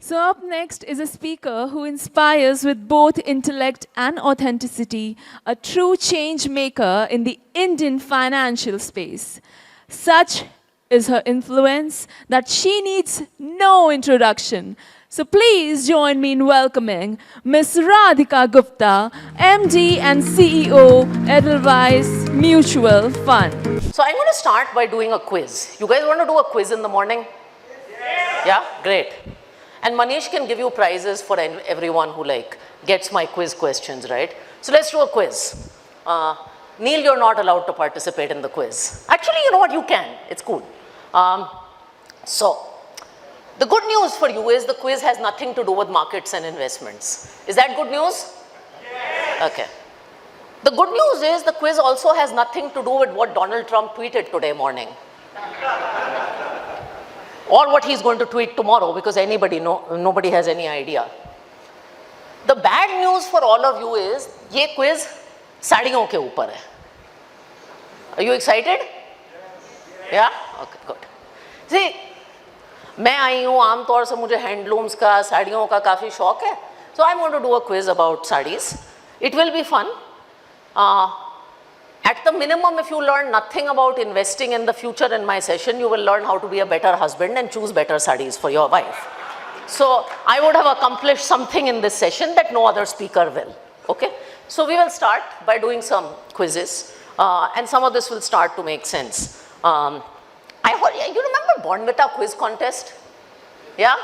So up next is a speaker who inspires with both intellect and authenticity, a true change maker in the Indian financial space. Such is her influence that she needs no introduction. So please join me in welcoming Ms. Radhika Gupta, MD and CEO, Edelweiss Mutual Fund. So I'm going to start by doing a quiz. You guys want to do a quiz in the morning? Yeah, great. And Manish can give you prizes for everyone who gets my quiz questions, right? So let's do a quiz. Neil, you're not allowed to participate in the quiz. Actually, you know what? You can. It's cool. So the good news for you is the quiz has nothing to do with markets and investments. Is that good news? Yes. Okay. The good news is the quiz also has nothing to do with what Donald Trump tweeted today morning. Or what he's going to tweet tomorrow, because nobody has any idea. The bad news for all of you is ये quiz साड़ियों के ऊपर है. Are you excited? Yeah? Okay, good. See, मैं आई हूँ आमतौर से मुझे हैंडलूम्स का साड़ियों का काफ़ी शौक है. So I'm going to do a quiz about sarees. It will be fun. At the minimum, if you learn nothing about investing in the future in my session, you will learn how to be a better husband and choose better sarees for your wife. So I would have accomplished something in this session that no other speaker will. Okay? So we will start by doing some quizzes, and some of this will start to make sense. You remember Bonvita quiz contest? Yeah?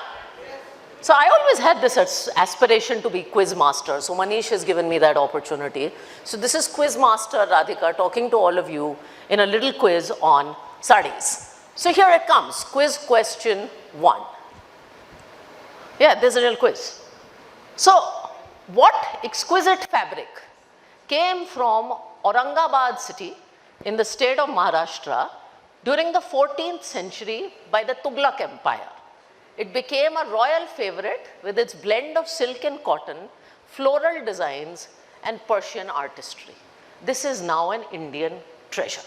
So I always had this aspiration to be quiz master. So Manish has given me that opportunity. So this is quiz master Radhika talking to all of you in a little quiz on sarees. So here it comes, quiz question 1. Yeah, there's a real quiz. So what exquisite fabric came from Aurangabad city in the state of Maharashtra during the 14th century by the Tughlaq Empire? It became a royal favorite with its blend of silk and cotton, floral designs, and Persian artistry. This is now an Indian treasure.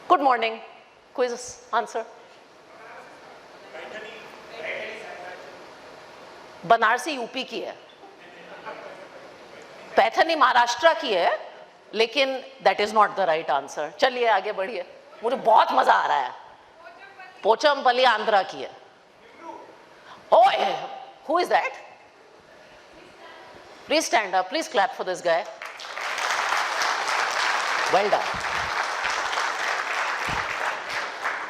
Good morning. Quiz answer. Banarasi UP की है. पैठनी महाराष्ट्र की है, लेकिन that is not the right answer. चलिए आगे बढ़िए. मुझे बहुत मजा आ रहा है. पोचमपल्ली आंध्रा की है. Oh, who is that? Please stand up. Please clap for this guy. Well done.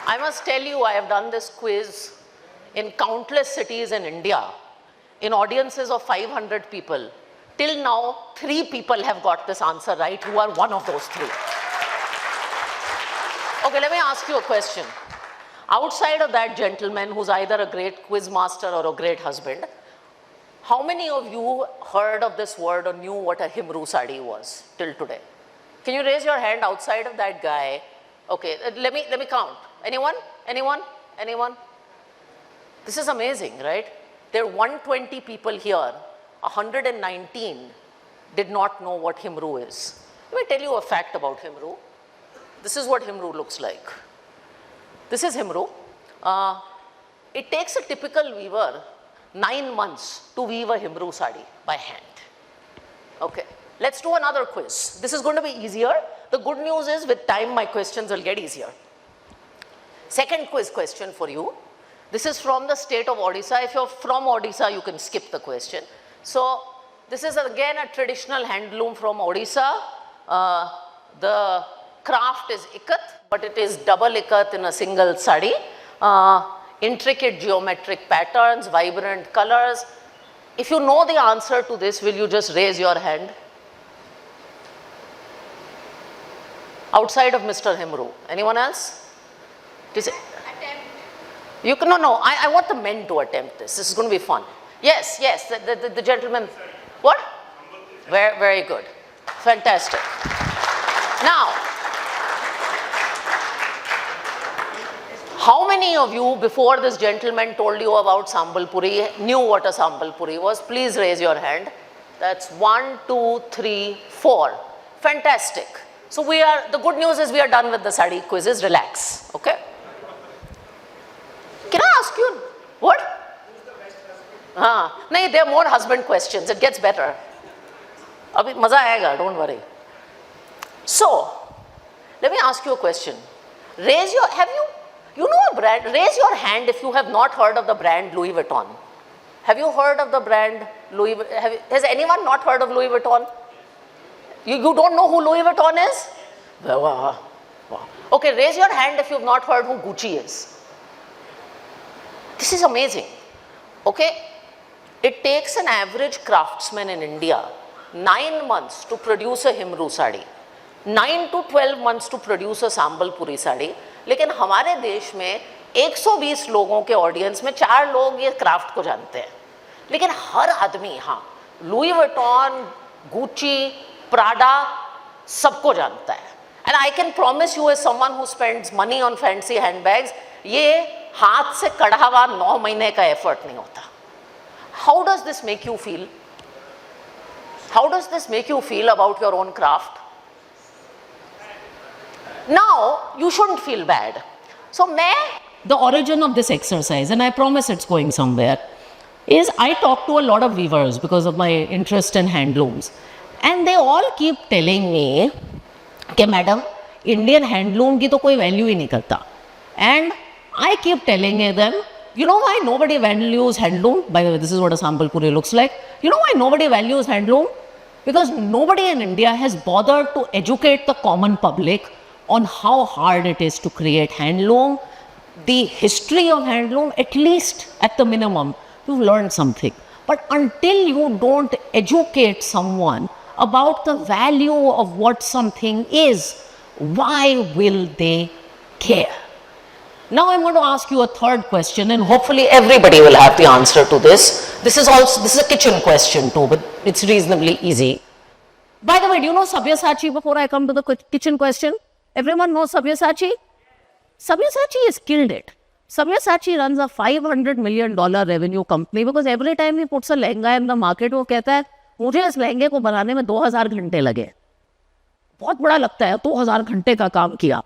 I must tell you, I have done this quiz in countless cities in India, in audiences of 500 people. Till now, 3 people have got this answer right, who are one of those 3. Okay, let me ask you a question. Outside of that gentleman who's either a great quiz master or a great husband, how many of you heard of this word or knew what a Himru sari was till today? Can you raise your hand outside of that guy? Okay, let me count. Anyone? Anyone? Anyone? This is amazing, right? There are 120 people here. 119 did not know what Himru is. Let me tell you a fact about Himru. This is what Himru looks like. This is Himru. It takes a typical weaver 9 months to weave a Himru sari by hand. Okay, let's do another quiz. This is going to be easier. The good news is with time my questions will get easier. Second quiz question for you. This is from the state of Odisha. If you're from Odisha, you can skip the question. So this is again a traditional handloom from Odisha. The craft is ikat, but it is double ikat in a single sari. Intricate geometric patterns, vibrant colors. If you know the answer to this, will you just raise your hand? Outside of Mr. Himru. Anyone else? Attempt. You can, no, I want the men to attempt this. This is going to be fun. Yes, yes, the gentleman. What? Very good. Fantastic. Now, how many of you, before this gentleman told you about Sambalpuri, knew what a Sambalpuri was? Please raise your hand. That's 1, 2, 3, 4. Fantastic. So the good news is we are done with the sari quizzes. Relax, okay? Can I ask you, what? हाँ नहीं, there are more husband questions. It gets better. अभी मजा आएगा, don't worry. So, let me ask you a question. You know a brand? Raise your hand if you have not heard of the brand Louis Vuitton. Have you heard of the brand Louis? Has anyone not heard of Louis Vuitton? You don't know who Louis Vuitton is? Wow. Okay, raise your hand if you have not heard who Gucci is. This is amazing. Okay, it takes an average craftsman in India 9 months to produce a Himru sari, 9 to 12 months to produce a Sambalpuri sari. लेकिन हमारे देश में 120 लोगों के audience में 4 लोग ये craft को जानते हैं, लेकिन हर आदमी, हाँ, लुई विटॉन, गुची, प्राडा सबको जानता है. And I can promise you as someone who spends money on fancy handbags, ये हाथ से कढ़ा हुआ 9 महीने का एफर्ट नहीं होता. How does this make you feel? How does this make you feel about your own craft? Now, you shouldn't feel bad. So, the origin of this exercise, and I promise it's going somewhere, is I talk to a lot of weavers because of my interest in handlooms. And they all keep telling me, कि madam, Indian handloom की तो कोई value ही नहीं करता. And I keep telling them, you know why nobody values handloom? By the way, this is what a Sambalpuri looks like. You know why nobody values handloom? Because nobody in India has bothered to educate the common public on how hard it is to create handloom, the history of handloom, at least at the minimum, you've learned something. But until you don't educate someone about the value of what something is, why will they care? Now I'm going to ask you a third question, and hopefully everybody will have the answer to this. This is a kitchen question too, but it's reasonably easy. By the way, do you know Sabyasachi before I come to the kitchen question? Everyone knows Sabyasachi? Sabyasachi has killed it. Sabyasachi runs a $500 million revenue company because every time he puts a lehenga in the market, वो कहता है मुझे इस लहंगे को बनाने में 2000 घंटे लगे. बहुत बड़ा लगता है, 2000 घंटे का काम किया.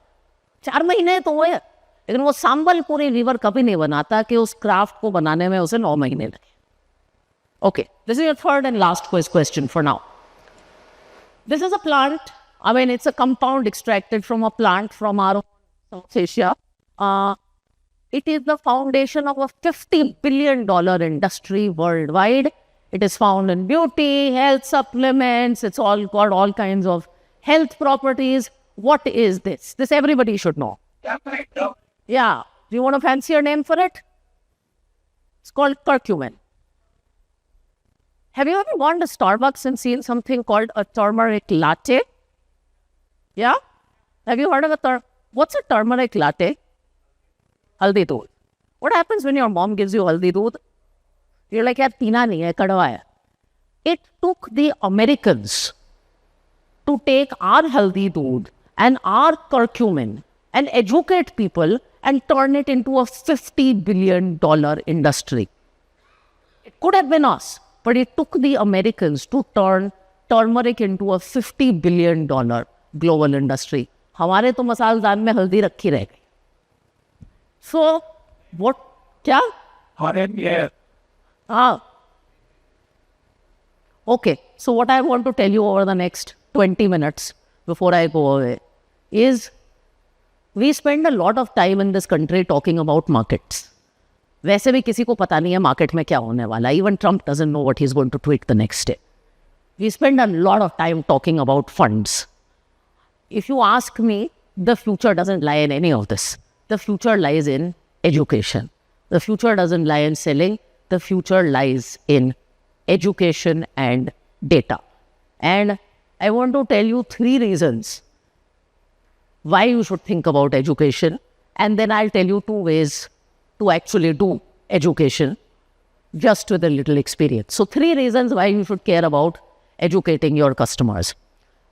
4 महीने तो हुए, लेकिन वो सांबलपुरी वीवर कभी नहीं बनाता कि उस क्राफ्ट को बनाने में उसे 9 महीने लगे. Okay, this is your third and last question for now. This is a plant. I mean, it's a compound extracted from a plant from our South Asia. It is the foundation of a $50 billion industry worldwide. It is found in beauty, health supplements. It's all got all kinds of health properties. What is this? This everybody should know. Yeah. Do you want a fancier name for it? It's called curcumin. Have you ever gone to Starbucks and seen something called a turmeric latte? Yeah? Have you heard of what's a turmeric latte? Haldi doodh. What happens when your mom gives you haldi doodh? You're like, yaar, peena nahi hai, kadwa hai. It took the Americans to take our haldi doodh and our curcumin and educate people and turn it into a $50 billion industry. It could have been us, but it took the Americans to turn turmeric into a $50 billion global industry. हमारे तो मसालदान में हल्दी रखी रह गई. So, what? क्या? Okay. So what I want to tell you over the next 20 minutes before I go away is we spend a lot of time in this country talking about markets. वैसे भी किसी को पता नहीं है market में क्या होने वाला. Even Trump doesn't know what he's going to tweet the next day. We spend a lot of time talking about funds. If you ask me, the future doesn't lie in any of this. The future lies in education. The future doesn't lie in selling. The future lies in education and data. And I want to tell you 3 reasons why you should think about education. And then I'll tell you 2 ways to actually do education just with a little experience. So 3 reasons why you should care about educating your customers.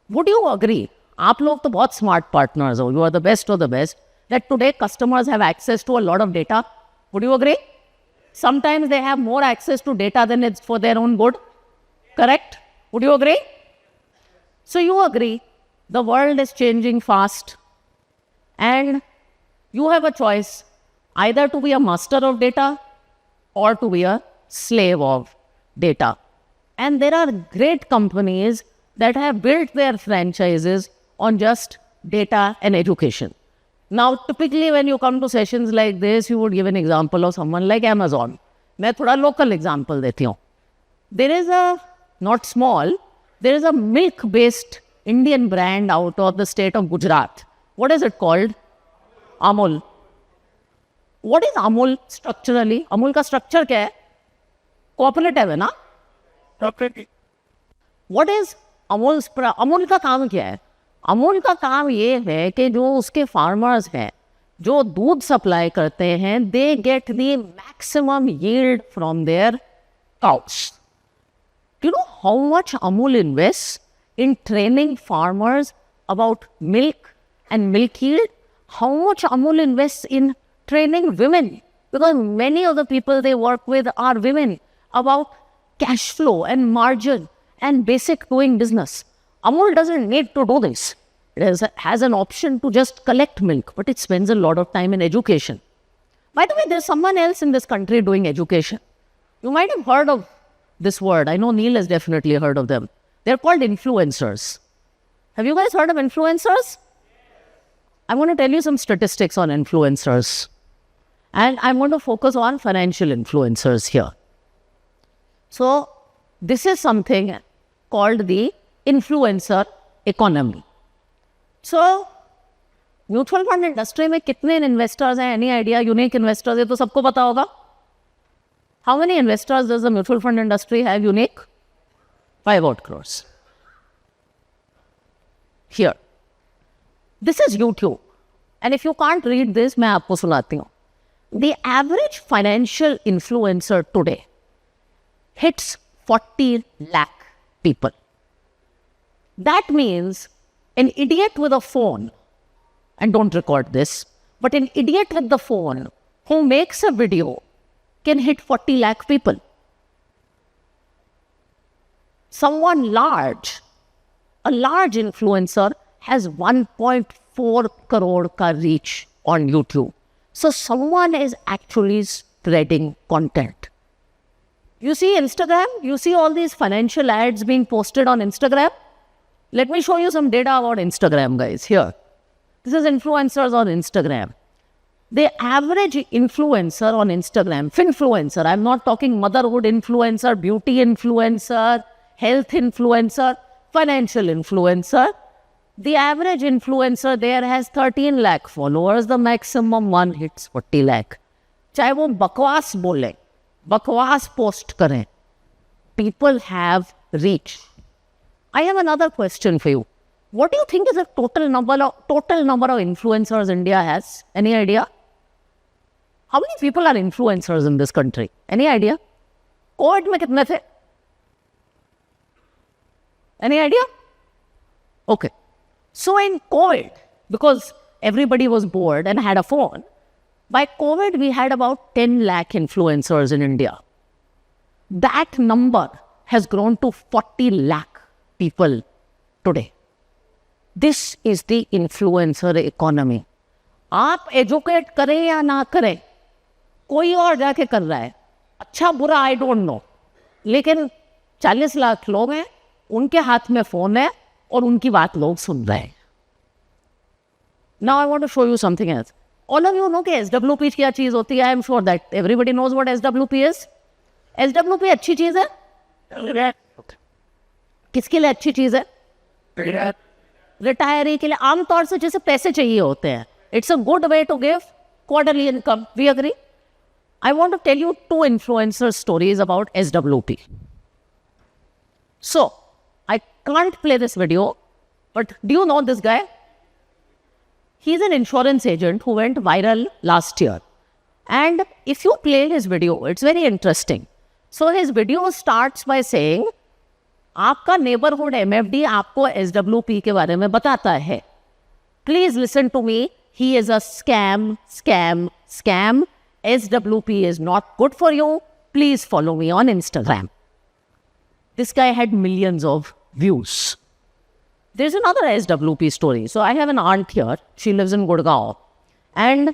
Would you agree? आप लोग तो बहुत smart partners हो. You are the best of the best. That today customers have access to a lot of data. Would you agree? Sometimes they have more access to data than it's for their own good. Correct? Would you agree? So you agree, the world is changing fast and you have a choice either to be a master of data or to be a slave of data. And there are great companies that have built their franchises on just data and education. Now, typically when you come to sessions like this, you would give an example of someone like Amazon. मैं थोड़ा local example देती हूँ. There is a, not small, there is a milk-based Indian brand out of the state of Gujarat. What is it called? Amul. What is Amul structurally? Amul का structure क्या है? Cooperative है ना? What is Amul का काम क्या है? अमूल का काम ये है कि जो उसके फार्मर्स हैं जो दूध सप्लाई करते हैं they get the maximum yield from their cows. You know how much Amul invests in training farmers about milk and milk yield? How much Amul invests in training women? Because many of the people they work with are women about cash flow and margin and basic doing business. Amul doesn't need to do this. It has an option to just collect milk, but it spends a lot of time in education. By the way, there's someone else in this country doing education. You might have heard of this word. I know Neil has definitely heard of them. They're called influencers. Have you guys heard of influencers? I want to tell you some statistics on influencers. And I'm going to focus on financial influencers here. So, this is something called the influencer economy. So, mutual fund industry में कितने investors हैं? Any idea? Unique investors ये तो सबको पता होगा. How many investors does the mutual fund industry have unique? 5 crores. Here. This is YouTube. And if you can't read this, मैं आपको सुनाती हूँ. The average financial influencer today hits 40 lakh people. That means an idiot with a phone, and don't record this, but an idiot with the phone who makes a video can hit 40 lakh people. Someone large, a large influencer has 1.4 crore ka reach on YouTube. So someone is actually spreading content. You see Instagram, you see all these financial ads being posted on Instagram. Let me show you some data about Instagram, guys, here. This is influencers on Instagram. The average influencer on Instagram, finfluencer, I'm not talking motherhood influencer, beauty influencer, health influencer, financial influencer. The average influencer there has 13 lakh followers. The maximum one hits 40 lakh. चाहे वो बकवास बोले, बकवास post करें, people have reach. I have another question for you. What do you think is the total number of influencers India has? Any idea? How many people are influencers in this country? Any idea? COVID में कितने थे? Any idea? Okay. So in COVID, because everybody was bored and had a phone, by COVID we had about 10 lakh influencers in India. That number has grown to 40 lakh people today. This is the influencer economy. आप educate करें या ना करें, कोई और जाके कर रहा है. अच्छा बुरा आई डोंट नो, लेकिन 40 लाख लोग हैं, उनके हाथ में फोन है और उनकी बात लोग सुन रहे हैं. Now I want to show you something else. All of you know कि SWP क्या चीज होती है. I am sure that everybody knows what SWP is. SWP अच्छी चीज है. किसके लिए अच्छी चीज है? रिटायरी के लिए. आमतौर से जैसे पैसे चाहिए होते हैं. It's a good way to give quarterly income. We agree? I want to tell you 2 influencer stories about SWP. So, I can't play this video, but do you know this guy? He's an insurance agent who went viral last year. And if you play his video, it's very interesting. So his video starts by saying, आपका neighborhood MFD आपको SWP के बारे में बताता है. Please listen to me. He is a scam. SWP is not good for you. Please follow me on Instagram. This guy had millions of views. There's another SWP story. So I have an aunt here. She lives in Gurgaon. And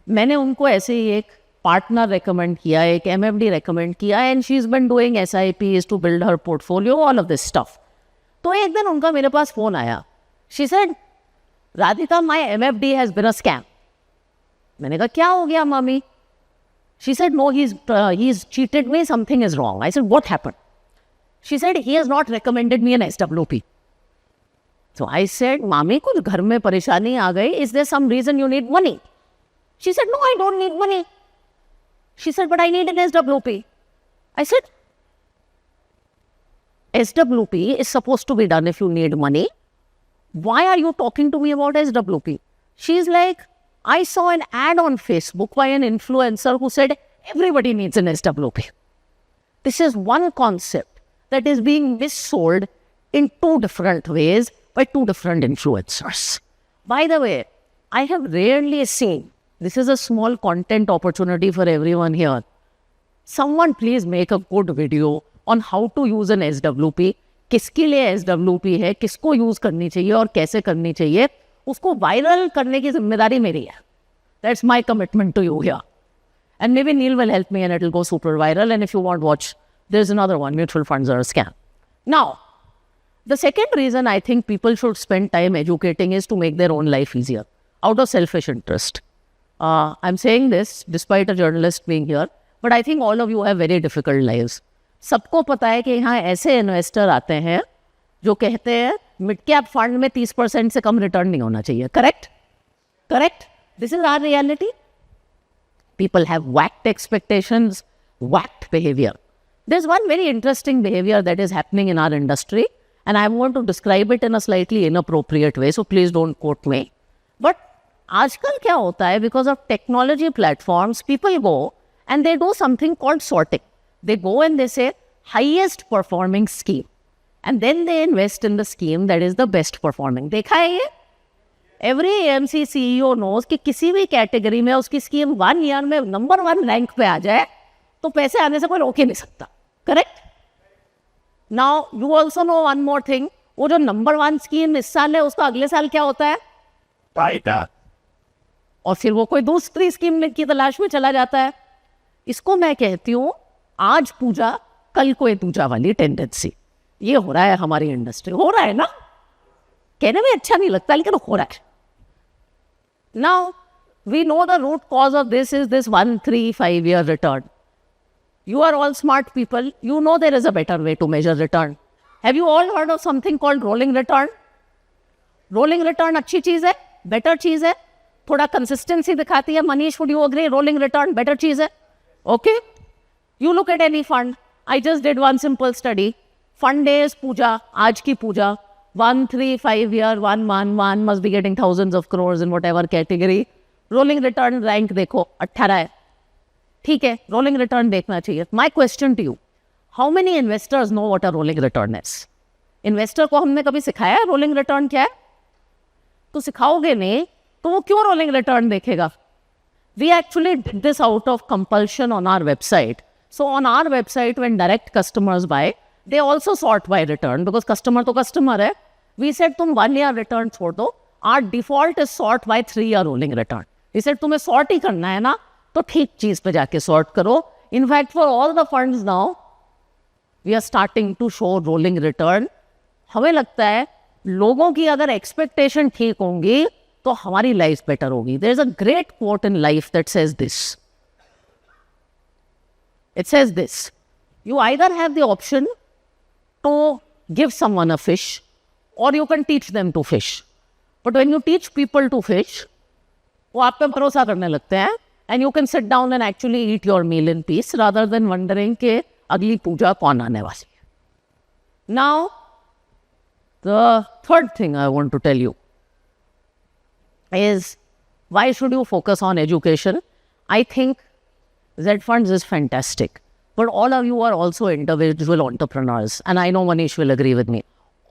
मैंने उनको ऐसे ही एक partner recommend किया, एक MFD recommend किया, and she is been doing SIPs to build her portfolio, all of this stuff. तो एक दिन उनका मेरे पास फ़ोन आया. She said, Radhika, my MFD has been a scam. मैंने कहा क्या हो गया मामी? She said, no, he's cheated me, something is wrong. I said, what happened? She said, he has not recommended me an SWP. So I said, Mami, कुछ घर में परेशानी आ गई. Is there some reason you need money? She said, no, I don't need money. She said, but I need an SWP. I said, SWP is supposed to be done if you need money. Why are you talking to me about SWP? She's like, I saw an ad on Facebook by an influencer who said everybody needs an SWP. This is one concept that is being missold in two different ways by two different influencers. By the way, I have rarely seen, this is a small content opportunity for everyone here. Someone please make a good video on how to use an SWP. किसके लिए SWP है, किसको use करनी चाहिए और कैसे करनी चाहिए, उसको वायरल करने की जिम्मेदारी मेरी है. That's my commitment to you here. And maybe Neil will help me and it will go super viral. And if you want, watch, there's another one, mutual funds are a scam. Now, the second reason I think people should spend time educating is to make their own life easier, out of selfish interest. I'm saying this despite a journalist being here, but I think all of you have very difficult lives. सबको पता है कि यहाँ ऐसे investor आते हैं जो कहते हैं मिड कैप फंड में 30% से कम रिटर्न नहीं होना चाहिए. Correct? Correct? This is our reality. People have whacked expectations, whacked behavior. There's one very interesting behavior that is happening in our industry, and I'm going to describe it in a slightly inappropriate way, so please don't quote me. But आजकल क्या होता है, because of technology platforms, people go and they do something called sorting. They go and they say highest performing scheme, and then they invest in the scheme that is the best performing. देखा है ये? Every AMC CEO knows कि किसी भी category में उसकी scheme 1 year में number 1 rank पे आ जाए तो पैसे आने से कोई रोक ही नहीं सकता. Correct? Now you also know one more thing, वो जो नंबर 1 स्कीम इस साल है उसका अगले साल क्या होता है? फायदा. और फिर वो कोई दूसरी स्कीम की तलाश में चला जाता है. इसको मैं कहती हूँ आज पूजा कल कोई दूजा वाली टेंडेंसी. ये हो रहा है हमारी इंडस्ट्री. हो रहा है ना? कहने में अच्छा नहीं लगता लेकिन हो रहा है. Now, we know the root cause of this is this 1, 3, 5 year return. You are all smart people. You know there is a better way to measure return. Have you all heard of something called rolling return? Rolling return अच्छी चीज़ है, better चीज़ है, थोड़ा consistency दिखाती है. Manish, would you agree? Rolling return better चीज़ है. Okay? You look at any fund. I just did one simple study. Fund days पूजा, आज की पूजा. 1, 3, 5 year, 1 must be getting thousands of crores in whatever category. Rolling return rank देखो 18 है. ठीक है, rolling return देखना चाहिए. My question to you, how many investors know what a rolling return is? Investor को हमने कभी सिखाया है rolling return क्या है? तो सिखाओगे नहीं तो वो क्यों rolling return देखेगा? We actually did this out of compulsion on our website. So on our website, when direct customers buy, they also sort by return because customer तो customer है. We said तुम 1 year return छोड़ दो. Our default is sort by 3 year rolling return. We said तुम्हें sort ही करना है ना तो ठीक चीज़ पे जाके sort करो. In fact, for all the funds now, we are starting to show rolling return. हमें लगता है लोगों की अगर expectation ठीक होंगी तो हमारी life better होगी. There is a great quote in life that says this. It says this. You either have the option to give someone a fish or you can teach them to fish. But when you teach people to fish, वो आप पे भरोसा करने लगते हैं and you can sit down and actually eat your meal in peace rather than wondering कि अगली पूजा कौन आने वाली है. Now, the third thing I want to tell you is why should you focus on education? I think Z Funds is fantastic. But all of you are also individual entrepreneurs. And I know Manish will agree with me.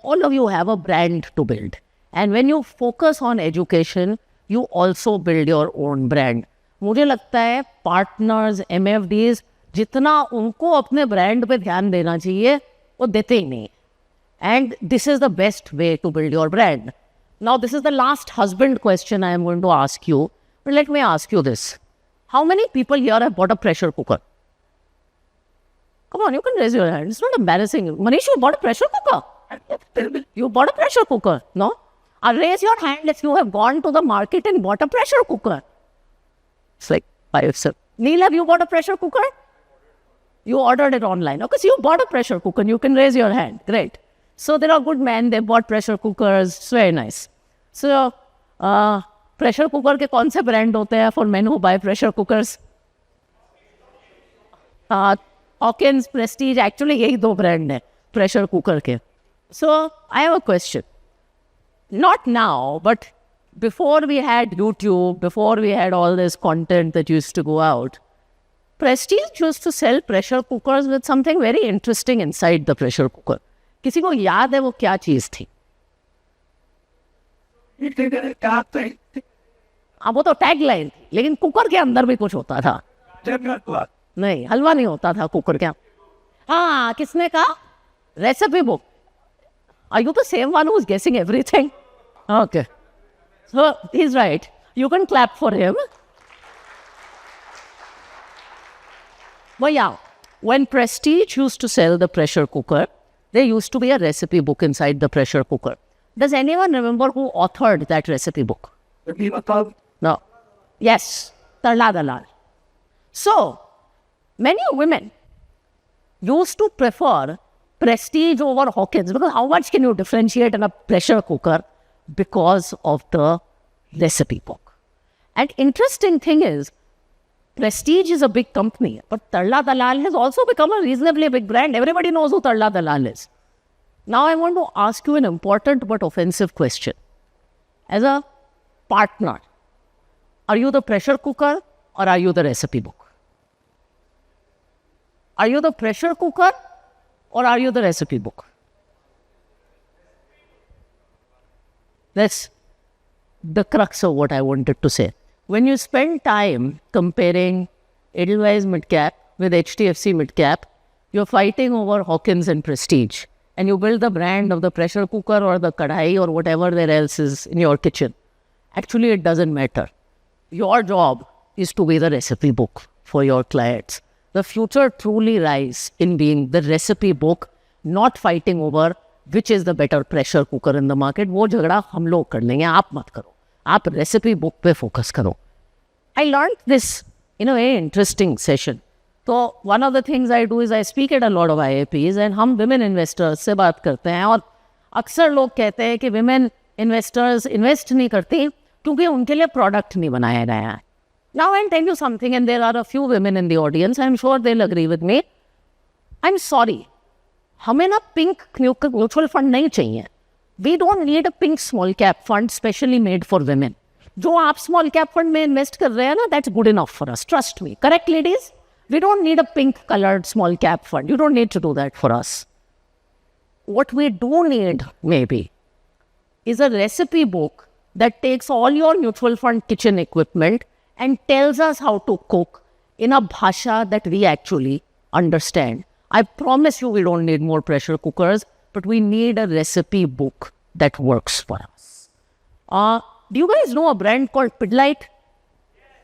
All of you have a brand to build. And when you focus on education, you also build your own brand. मुझे लगता है partners, MFDs, जितना उनको अपने brand पे ध्यान देना चाहिए, वो देते ही नहीं. And this is the best way to build your brand. Now, this is the last husband question I am going to ask you. But let me ask you this. How many people here have bought a pressure cooker? Come on, you can raise your hand. It's not embarrassing. Manish, you bought a pressure cooker? You bought a pressure cooker, no? Raise your hand if you have gone to the market and bought a pressure cooker. It's like 5, 7. Neil, have you bought a pressure cooker? You ordered it online. Okay, so you bought a pressure cooker. You can raise your hand. Great. So there are good men. They bought pressure cookers. It's very nice. So, pressure cooker के कौन से brand होते हैं for men who buy pressure cookers? Hawkins, Prestige. Actually, यही दो brand हैं pressure cooker के. So, I have a question. Not now, but before we had YouTube, before we had all this content that used to go out, Prestige used to sell pressure cookers with something very interesting inside the pressure cooker. किसी को याद है वो क्या चीज थी? अब वो तो टैगलाइन थी, लेकिन कुकर के अंदर भी कुछ होता था. नहीं, हलवा नहीं होता था कुकर के. हाँ, किसने कहा? Recipe book. Are you the same one who's guessing everything? Okay. So, he's right. You can clap for him. But yeah, when Prestige used to sell the pressure cooker, there used to be a recipe book inside the pressure cooker. Does anyone remember who authored that recipe book? No. Yes, Tarla Dalal. So, many women used to prefer Prestige over Hawkins, because how much can you differentiate in a pressure cooker? Because of the recipe book. And interesting thing is, Prestige is a big company, but Tarla Dalal has also become a reasonably big brand. Everybody knows who Tarla Dalal is. Now I want to ask you an important but offensive question. As a partner, are you the pressure cooker or are you the recipe book? Are you the pressure cooker or are you the recipe book? That's the crux of what I wanted to say. When you spend time comparing Edelweiss Midcap with HDFC Midcap, you're fighting over Hawkins and Prestige. And you build the brand of the pressure cooker or the kadhai or whatever there else is in your kitchen. Actually, it doesn't matter. Your job is to be the recipe book for your clients. The future truly lies in being the recipe book, not fighting over which is the better pressure cooker in the market. वो झगड़ा हम लोग कर लेंगे, आप मत करो. आप recipe book पे focus करो. I learned this in a very interesting session. So one of the things I do is I speak at a lot of IAPs and हम women investors से बात करते हैं और अक्सर लोग कहते हैं कि women investors invest नहीं करती क्योंकि उनके लिए product नहीं बनाया गया है. Now I'll tell you something, and there are a few women in the audience. I'm sure they'll agree with me. I'm sorry. हमें ना pink mutual fund नहीं चाहिए. We don't need a pink small cap fund specially made for women. जो आप small cap fund में invest कर रहे हैं ना, that's good enough for us. Trust me. Correct, ladies? We don't need a pink colored small cap fund. You don't need to do that for us. What we do need, maybe, is a recipe book that takes all your mutual fund kitchen equipment and tells us how to cook in a bhasha that we actually understand. I promise you we don't need more pressure cookers, but we need a recipe book that works for us. Do you guys know a brand called Pidlite?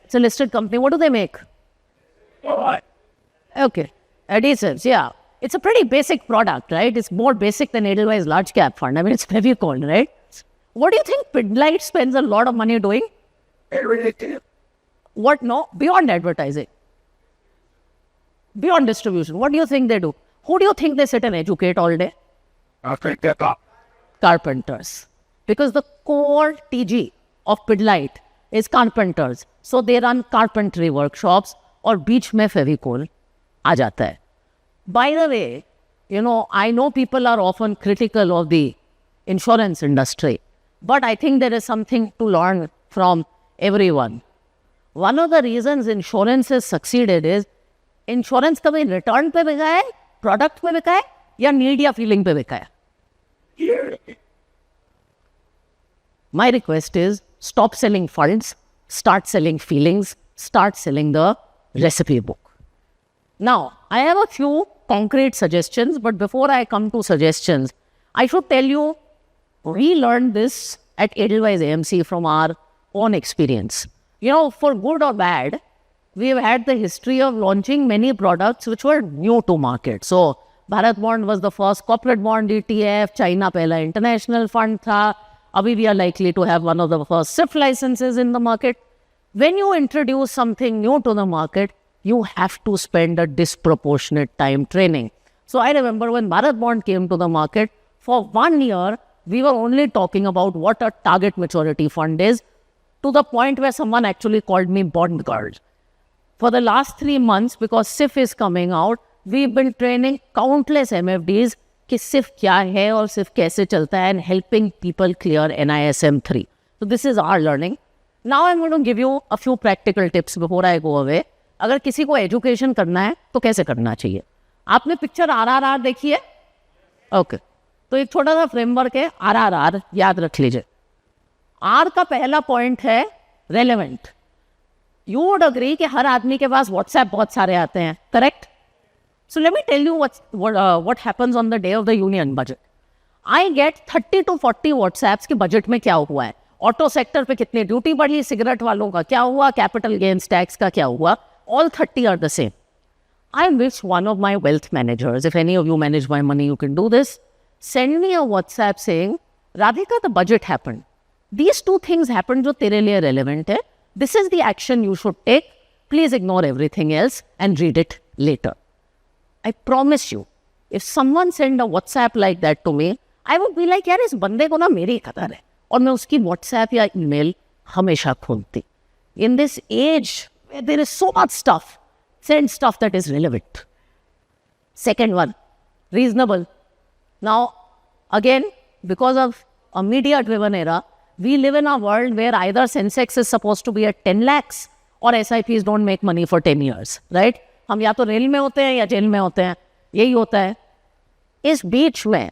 It's a listed company. What do they make? Okay, adhesives, yeah. It's a pretty basic product, right? It's more basic than Edelweiss large cap fund. I mean, it's Fevicol, right? What do you think Pidlite spends a lot of money doing? What? No? Beyond advertising. Beyond distribution. What do you think they do? Who do you think they sit and educate all day? Carpenters. Because the core TG of Pidlite is carpenters. So they run carpentry workshops और बीच में Fevicol आ जाता है. By the way, you know, I know people are often critical of the insurance industry, but I think there is something to learn from everyone. One of the reasons insurance has succeeded is insurance कभी return पे बिका है, product पे बिका है, या need या feeling पे बिका है. My request is stop selling funds, start selling feelings, start selling the recipe book. Now, I have a few concrete suggestions, but before I come to suggestions, I should tell you, we learned this at Edelweiss AMC from our own experience. You know, for good or bad, we've had the history of launching many products which were new to market. So Bharat Bond was the first corporate bond ETF, China पहला international fund था, अभी we are likely to have one of the first SIF licenses in the market. When you introduce something new to the market, you have to spend a disproportionate time training. So I remember when Bharat Bond came to the market, for 1 year, we were only talking about what a target maturity fund is, to the point where someone actually called me bond girl. For the last 3 months, because SIF is coming out, we've been training countless MFDs कि SIF क्या है और SIF कैसे चलता है, and helping people clear NISM 3. So this is our learning. Now I'm going to give you a few practical tips before I go away. अगर किसी को एजुकेशन करना है तो कैसे करना चाहिए? आपने पिक्चर RRR देखी है? ओके, तो एक छोटा सा फ्रेमवर्क है RRR, याद रख लीजिए. R का पहला पॉइंट है रेलेवेंट. यू वुड अग्री कि हर आदमी के पास व्हाट्सएप बहुत सारे आते हैं, correct? So let me tell you what happens on the day of the union budget. I get 30 to 40 WhatsApps के बजट में क्या हुआ है, ऑटो सेक्टर पे कितनी ड्यूटी बढ़ी, सिगरेट वालों का क्या हुआ, कैपिटल गेन्स टैक्स का क्या हुआ. All 30 are the same. I wish one of my wealth managers, if any of you manage my money, you can do this, send me a WhatsApp saying, Radhika, the budget happened. These 2 things happened जो तेरे लिए relevant है. This is the action you should take. Please ignore everything else and read it later. I promise you, if someone send a WhatsApp like that to me, I would be like, यार इस बंदे को ना मेरी कदर है, और मैं उसकी WhatsApp या email हमेशा खोलती. In this age where there is so much stuff, send stuff that is relevant. Second one, reasonable. Now, again, because of a media-driven era, we live in a world where either Sensex is supposed to be at 10 lakhs or SIPs don't make money for 10 years, right? हम या तो rail में होते हैं या jail में होते हैं, यही होता है. इस बीच में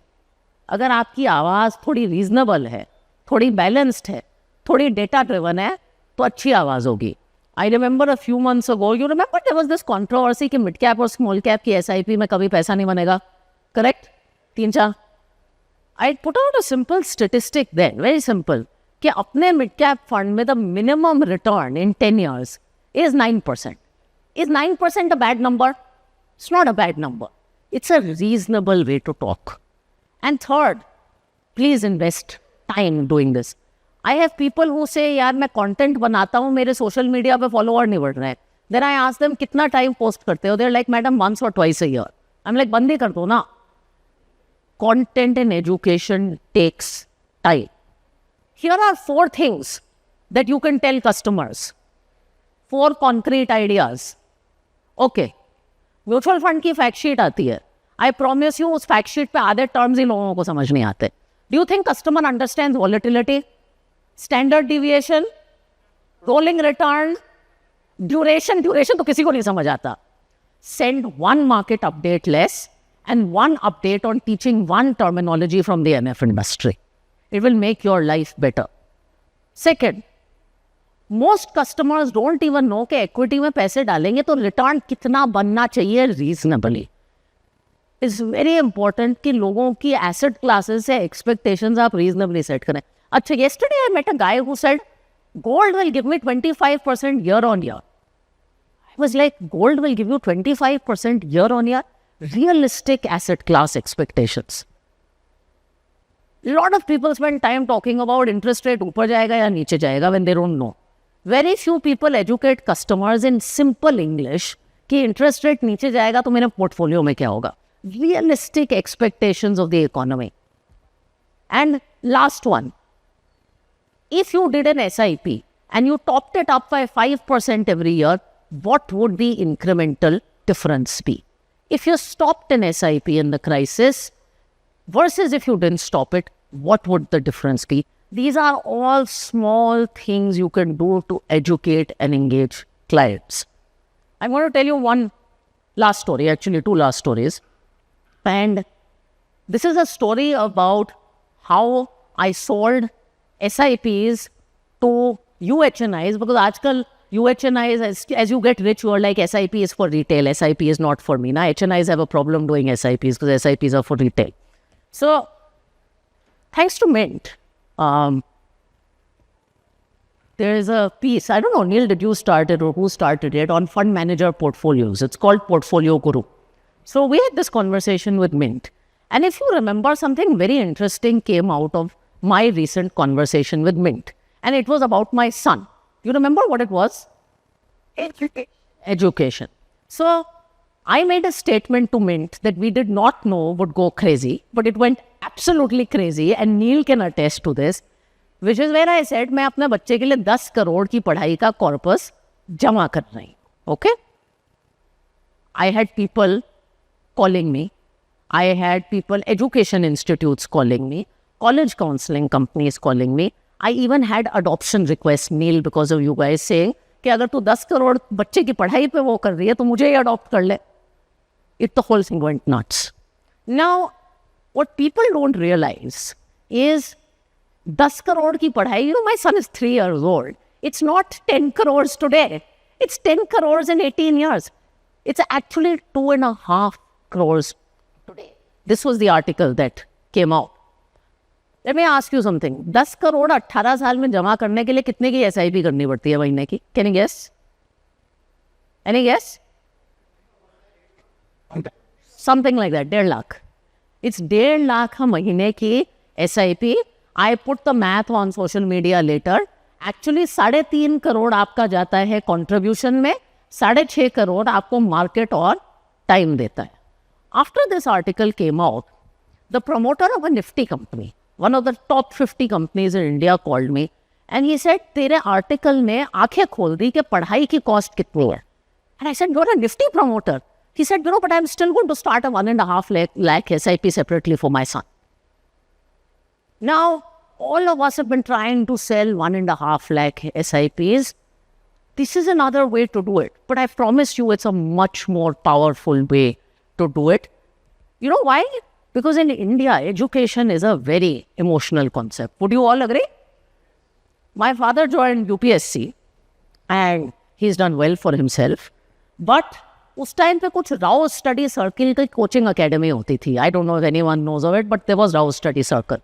अगर आपकी आवाज़ थोड़ी रीजनेबल है, थोड़ी बैलेंस्ड है, थोड़ी डेटा ड्रिवन है, तो अच्छी आवाज़ होगी. I remember a few months ago, you remember there was this controversy कि मिड कैप और स्मॉल कैप की SIP में कभी पैसा नहीं बनेगा, correct? 3-4. I put out a simple statistic then, very simple, कि अपने मिड कैप फंड में the minimum return in 10 years is 9%. Is 9% a bad number? It's not a bad number. It's a reasonable way to talk. And third, please invest time doing this. I have people who say, यार मैं content बनाता हूँ, मेरे social media पे follower नहीं बढ़ रहे हैं. Then I ask them, कितना time post करते हो? They're like, madam, once or twice a year. I'm like, बंद ही कर दो ना. Content and education takes time. Here are 4 things that you can tell customers. 4 concrete ideas. Okay, mutual fund की fact sheet आती है. I promise you उस fact sheet पे आधे टर्म्स ही लोगों को समझ नहीं आते. Do you think customer understands volatility, standard deviation, rolling return, duration तो किसी को नहीं समझ आता. Send 1 market update less and 1 update on teaching 1 terminology from the MF industry. It will make your life better. Second, most customers don't even know कि equity में पैसे डालेंगे तो return कितना बनना चाहिए reasonably. It's very important कि लोगों की asset classes से expectations आप reasonably set करें. अच्छा, yesterday I met a guy who said, gold will give me 25% year on year. I was like, gold will give you 25% year on year? Realistic asset class expectations. A lot of people spend time talking about interest rate ऊपर जाएगा या नीचे जाएगा when they don't know. Very few people educate customers in simple English कि interest rate नीचे जाएगा तो मेरे portfolio में क्या होगा. Realistic expectations of the economy. And last one, if you did an SIP and you topped it up by 5% every year, what would the incremental difference be? If you stopped an SIP in the crisis versus if you didn't stop it, what would the difference be? These are all small things you can do to educate and engage clients. I'm going to tell you one last story, actually 2 last stories. And this is a story about how I sold SIPs to UHNIs, because आजकल UHNIs, as you get rich, you are like, SIP is for retail, SIP is not for me. Now, HNIs have a problem doing SIPs because SIPs are for retail. So, thanks to Mint, there is a piece, I don't know, Neil, did you start it or who started it, on fund manager portfolios. It's called Portfolio Guru. So we had this conversation with Mint. And if you remember, something very interesting came out of my recent conversation with Mint. And it was about my son. You remember what it was? Education. So I made a statement to Mint that we did not know would go crazy, but it went absolutely crazy, and Neil can attest to this, which is where I said, मैं अपने बच्चे के लिए 10 करोड़ की पढ़ाई का corpus जमा कर रही हूँ. Okay? I had people calling me. I had people, education institutes calling me, college counseling companies calling me. I even had adoption requests, Neil, because of you guys saying कि अगर तू 10 करोड़ बच्चे की पढ़ाई पे वो कर रही है तो मुझे ही अडॉप्ट कर ले. The whole thing went nuts. Now, what people don't realize is 10 crore की पढ़ाई, my son is 3 years old. It's not 10 crores today. It's 10 crores in 18 years. It's actually 2.5 crores today. This was the article that came out. Let me ask you something. 10 crore 18 साल में जमा करने के लिए कितने की SIP करनी पड़ती है महीने की? Can you guess? Any guess? Something like that, 1.5 lakh. It's 1.5 lakh a महीने की SIP. I put the math on social media later. Actually 3.5 crore आपका जाता है contribution में, 6.5 करोड़ आपको market और time देता है. After this article came out, the promoter of a Nifty company, one of the top 50 companies in India, called me and he said, तेरे article ने आंखें खोल दी कि पढ़ाई की cost कितनी है. And I said, you're a Nifty promoter. He said, but I'm still going to start a 1.5 lakh SIP separately for my son. Now, all of us have been trying to sell 1.5 lakh SIPs. This is another way to do it. But I promise you, it's a much more powerful way to do it. You know why? Because in India, education is a very emotional concept. Would you all agree? My father joined UPSC and he's done well for himself. But उस time पे कुछ Rao study circle की coaching academy होती थी. I don't know if anyone knows of it, but there was Rao Study Circle.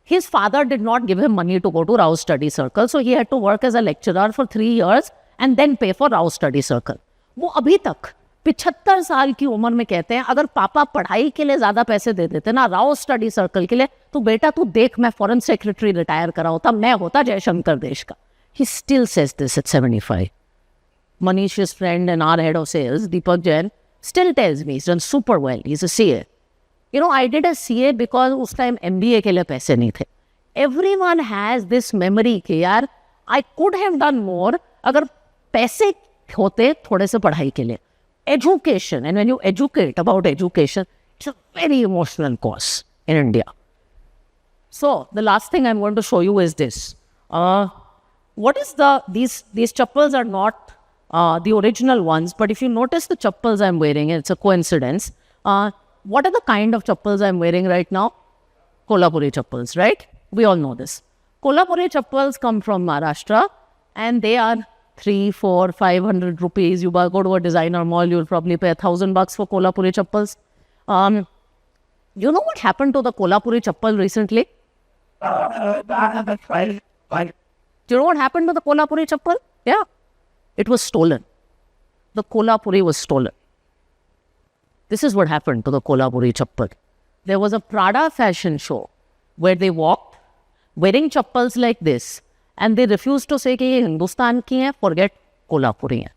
His father did not give him money to go to Rao Study Circle, so he had to work as a lecturer for 3 years and then pay for Rao Study Circle. वो अभी तक 75 साल की उम्र में कहते हैं, अगर पापा पढ़ाई के लिए ज़्यादा पैसे दे देते ना राव स्टडी सर्कल के लिए, तो बेटा तू देख, मैं फॉरेन सेक्रेटरी रिटायर करा होता, मैं होता जयशंकर देश का. He still says this at 75. Manish's friend and our head of sales, Deepak Jain, still tells me he's done super well. He's a CA. You know, I did a CA because उस time MBA के लिए पैसे नहीं थे. Everyone has this memory कि यार I could have done more अगर पैसे होते थोड़े से पढ़ाई के लिए. Education, and when you educate about education, it's a very emotional course in India. So the last thing I'm going to show you is this. What is these chappals are not the original ones, but if you notice the chappals I'm wearing, it's a coincidence. What are the kind of chappals I'm wearing right now? Kolhapuri chappals, right? We all know this. Kolhapuri chappals come from Maharashtra and they are 300, 400, 500 rupees. You go to a designer mall, you'll probably pay $1,000 for Kolhapuri chappals. You know what happened to the Kolhapuri chappal recently? Do you know what happened to the Kolhapuri chappal? Yeah. It was stolen. The Kolhapuri was stolen. This is what happened to the Kolhapuri chappal. There was a Prada fashion show where they walked wearing chappals like this and they refused to say कि ये हिंदुस्तान की है, forget Kolhapuri है.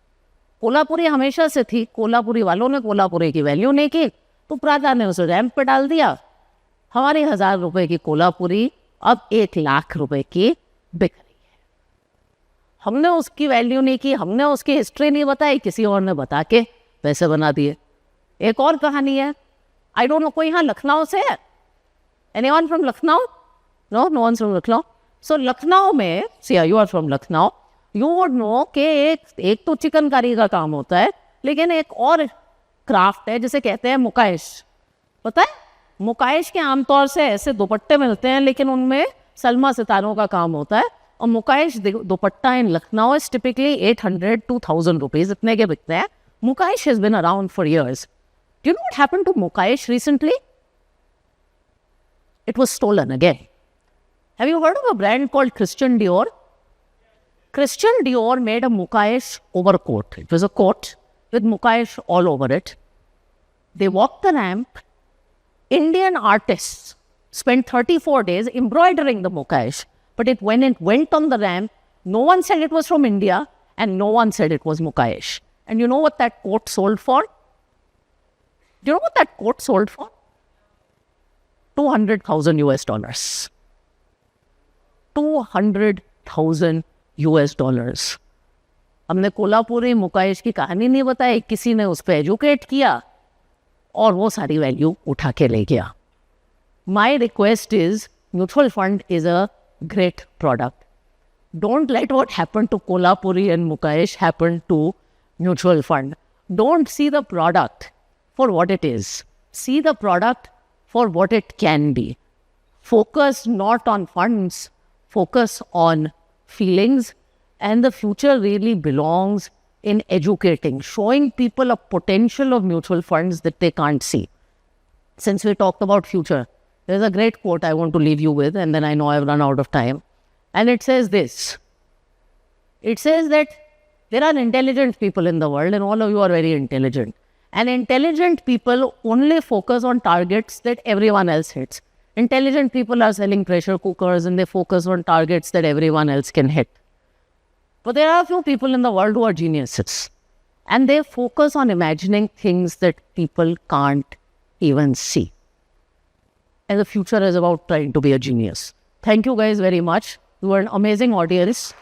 कोल्हापुरी हमेशा से थी, कोल्हापुरी वालों ने कोल्हापुरी की वैल्यू नहीं की, तो प्रादा ने उसे रैंप पे डाल दिया. हमारी 1000 रुपए की कोल्हापुरी अब 1 लाख रुपए की बिक रही है. हमने उसकी वैल्यू नहीं की, हमने उसकी हिस्ट्री नहीं बताई, किसी और ने बता के पैसे बना दिए. एक और कहानी है. आई डोंट नो, कोई यहाँ लखनऊ से है? Anyone from Lucknow? No, no one from Lucknow. So Lucknow में, see you are from Lucknow, you would know कि एक तो चिकनकारी का काम होता है, लेकिन एक और क्राफ्ट है जिसे कहते हैं मुकाइश. पता है? मुकाइश के आमतौर से ऐसे दुपट्टे मिलते हैं, लेकिन उनमें सलमा सितारों का काम होता है. और mukaish dupatta in Lucknow is typically 800 to 1000 rupees, इतने के बिकते हैं. Mukaish has been around for years. Do you know what happened to Mukaish recently? It was stolen again. Have you heard of a brand called Christian Dior? Christian Dior made a Mukesh overcoat. It was a coat with Mukesh all over it. They walked the ramp. Indian artists spent 34 days embroidering the Mukesh. But when it went on the ramp, no one said it was from India and no one said it was Mukesh. And you know what that coat sold for? Do you know what that coat sold for? 200,000 US dollars. 200,000 US dollars. हमने कोल्हापुरी मुकेश की कहानी नहीं बताई, किसी ने उस पर educate किया और वो सारी वैल्यू उठा के ले गया. My request is, mutual fund is a great product. Don't let what happened to Kolhapuri and Mukesh happen to mutual fund. Don't see the product for what it is. See the product for what it can be. Focus not on funds, focus on feelings, and the future really belongs in educating, showing people a potential of mutual funds that they can't see. Since we talked about future, there's a great quote I want to leave you with, and then I know I've run out of time. And it says this. It says that there are intelligent people in the world, and all of you are very intelligent. And intelligent people only focus on targets that everyone else hits. Intelligent people are selling pressure cookers and they focus on targets that everyone else can hit. But there are a few people in the world who are geniuses. And they focus on imagining things that people can't even see. And the future is about trying to be a genius. Thank you guys very much. You were an amazing audience.